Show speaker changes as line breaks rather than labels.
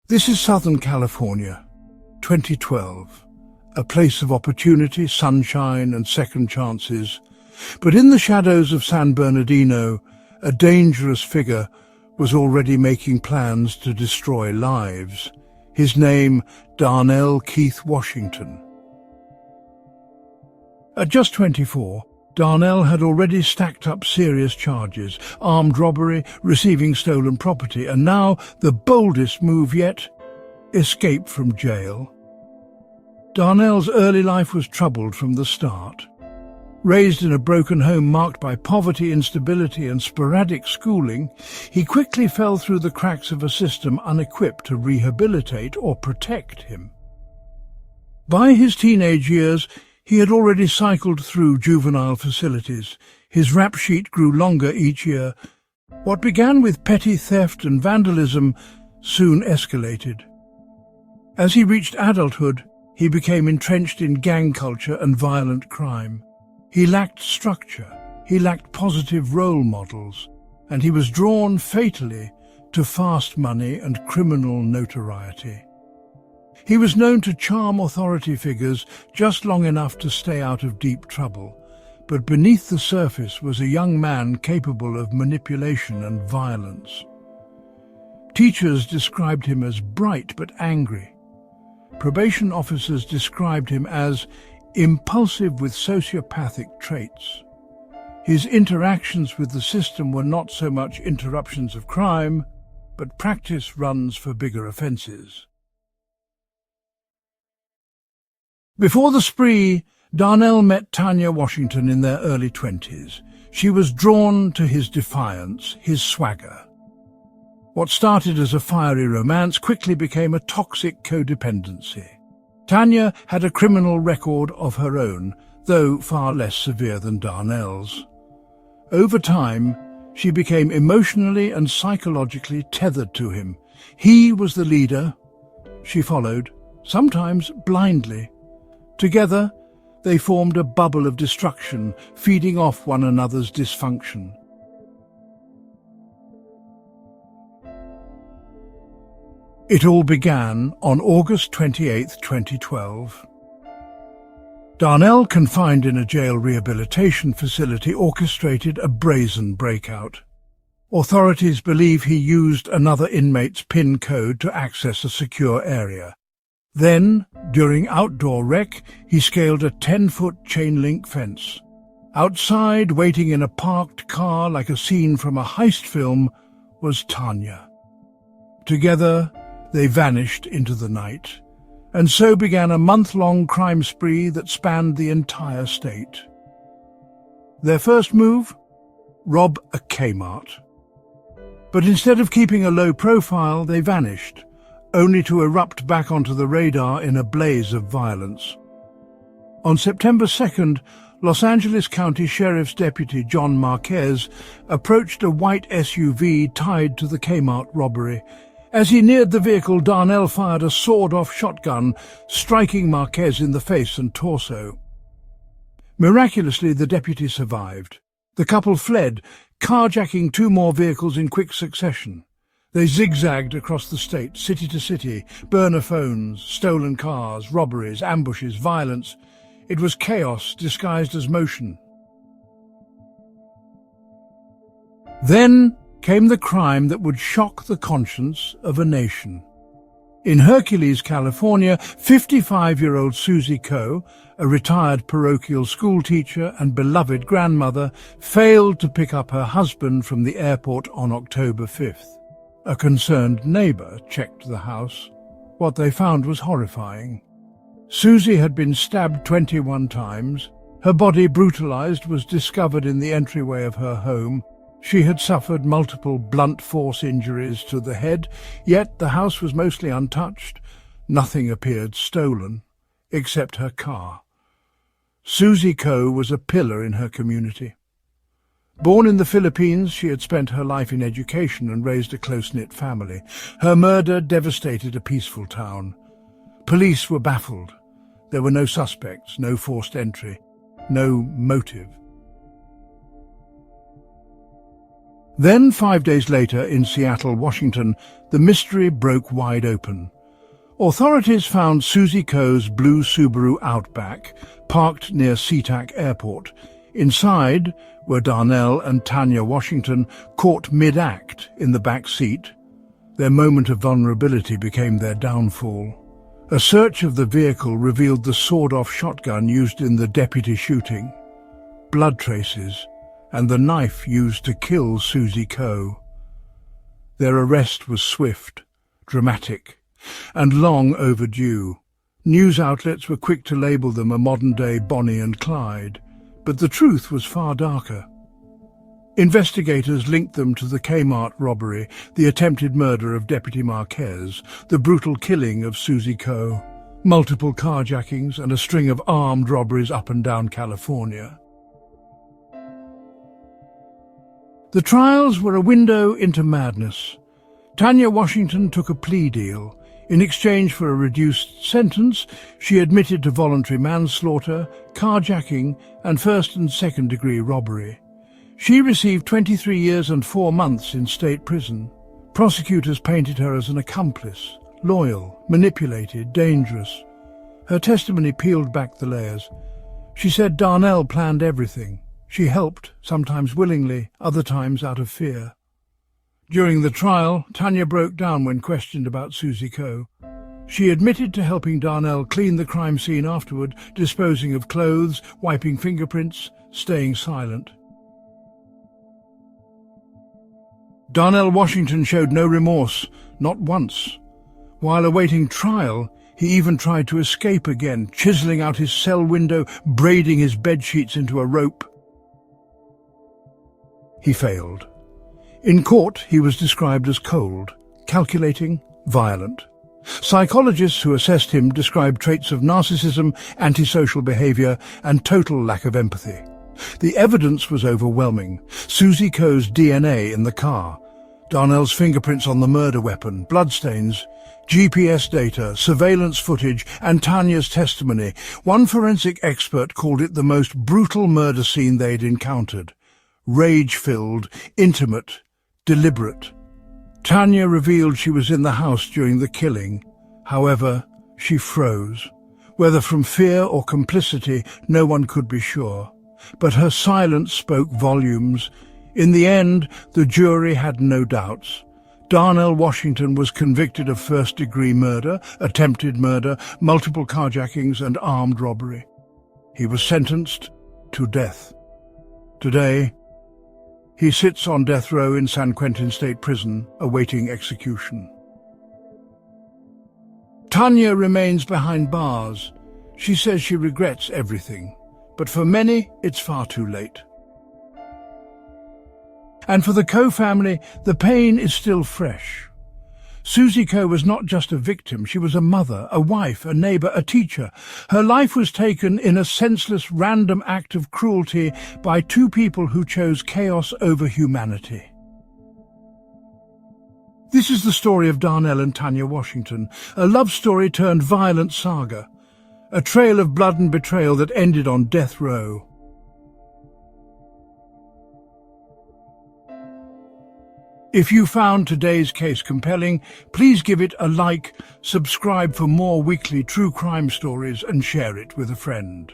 This is Southern California, 2012, a place of opportunity, sunshine and second chances. But in the shadows of San Bernardino, a dangerous figure was already making plans to destroy lives. His name, Darnell Keith Washington. At just 24, Darnell had already stacked up serious charges, armed robbery, receiving stolen property, and now the boldest move yet, escape from jail. Darnell's early life was troubled from the start. Raised in a broken home marked by poverty, instability and sporadic schooling, he quickly fell through the cracks of a system unequipped to rehabilitate or protect him. By his teenage years, he had already cycled through juvenile facilities. His rap sheet grew longer each year. What began with petty theft and vandalism soon escalated. As he reached adulthood, he became entrenched in gang culture and violent crime. He lacked structure, he lacked positive role models, and he was drawn fatally to fast money and criminal notoriety. He was known to charm authority figures just long enough to stay out of deep trouble, but beneath the surface was a young man capable of manipulation and violence. Teachers described him as bright but angry. Probation officers described him as impulsive with sociopathic traits. His interactions with the system were not so much interruptions of crime, but practice runs for bigger offences. Before the spree, Darnell met Tania Washington in their early 20s. She was drawn to his defiance, his swagger. What started as a fiery romance quickly became a toxic codependency. Tania had a criminal record of her own, though far less severe than Darnell's. Over time, she became emotionally and psychologically tethered to him. He was the leader. She followed, sometimes blindly. Together, they formed a bubble of destruction, feeding off one another's dysfunction. It all began on August 28, 2012. Darnell, confined in a jail rehabilitation facility, orchestrated a brazen breakout. Authorities believe he used another inmate's PIN code to access a secure area. Then, during outdoor rec, he scaled a 10-foot chain-link fence. Outside, waiting in a parked car like a scene from a heist film, was Tania. Together, they vanished into the night, and so began a month-long crime spree that spanned the entire state. Their first move? Rob a Kmart. But instead of keeping a low profile, they vanished, only to erupt back onto the radar in a blaze of violence. On September 2nd, Los Angeles County Sheriff's Deputy John Marquez approached a white SUV tied to the Kmart robbery. As he neared the vehicle, Darnell fired a sawed-off shotgun, striking Marquez in the face and torso. Miraculously, the deputy survived. The couple fled, carjacking 2 more vehicles in quick succession. They zigzagged across the state, city to city, burner phones, stolen cars, robberies, ambushes, violence. It was chaos disguised as motion. Then came the crime that would shock the conscience of a nation. In Hercules, California, 55-year-old Susie Coe, a retired parochial schoolteacher and beloved grandmother, failed to pick up her husband from the airport on October 5th. A concerned neighbour checked the house. What they found was horrifying. Susie had been stabbed 21 times. Her body, brutalized, was discovered in the entryway of her home. She had suffered multiple blunt force injuries to the head, yet the house was mostly untouched. Nothing appeared stolen, except her car. Susie Coe was a pillar in her community. Born in the Philippines, she had spent her life in education and raised a close-knit family. Her murder devastated a peaceful town. Police were baffled. There were no suspects, no forced entry, no motive. Then, 5 days later, in Seattle, Washington, the mystery broke wide open. Authorities found Susie Coe's blue Subaru Outback, parked near SeaTac Airport. Inside were Darnell and Tania Washington, caught mid-act in the back seat. Their moment of vulnerability became their downfall. A search of the vehicle revealed the sawed-off shotgun used in the deputy shooting, blood traces, and the knife used to kill Susie Coe. Their arrest was swift, dramatic, and long overdue. News outlets were quick to label them a modern-day Bonnie and Clyde, but the truth was far darker. Investigators linked them to the Kmart robbery, the attempted murder of Deputy Marquez, the brutal killing of Susie Coe, multiple carjackings, and a string of armed robberies up and down California. The trials were a window into madness. Tania Washington took a plea deal. In exchange for a reduced sentence, she admitted to voluntary manslaughter, carjacking, and first- and second-degree robbery. She received 23 years and 4 months in state prison. Prosecutors painted her as an accomplice, loyal, manipulated, dangerous. Her testimony peeled back the layers. She said Darnell planned everything. She helped, sometimes willingly, other times out of fear. During the trial, Tania broke down when questioned about Susie Coe. She admitted to helping Darnell clean the crime scene afterward, disposing of clothes, wiping fingerprints, staying silent. Darnell Washington showed no remorse, not once. While awaiting trial, he even tried to escape again, chiseling out his cell window, braiding his bedsheets into a rope. He failed. In court, he was described as cold, calculating, violent. Psychologists who assessed him described traits of narcissism, antisocial behavior, and total lack of empathy. The evidence was overwhelming. Susie Coe's DNA in the car, Darnell's fingerprints on the murder weapon, bloodstains, GPS data, surveillance footage, and Tania's testimony. One forensic expert called it the most brutal murder scene they'd encountered. Rage-filled, intimate, deliberate. Tania revealed she was in the house during the killing. However, she froze. Whether from fear or complicity, no one could be sure. But her silence spoke volumes. In the end, the jury had no doubts. Darnell Washington was convicted of first-degree murder, attempted murder, multiple carjackings, and armed robbery. He was sentenced to death. Today, he sits on death row in San Quentin State Prison, awaiting execution. Tania remains behind bars. She says she regrets everything, but for many, it's far too late. And for the Coe family, the pain is still fresh. Susie Coe was not just a victim, she was a mother, a wife, a neighbour, a teacher. Her life was taken in a senseless, random act of cruelty by two people who chose chaos over humanity. This is the story of Darnell and Tania Washington, a love story turned violent saga, a trail of blood and betrayal that ended on death row. If you found today's case compelling, please give it a like, subscribe for more weekly true crime stories, and share it with a friend.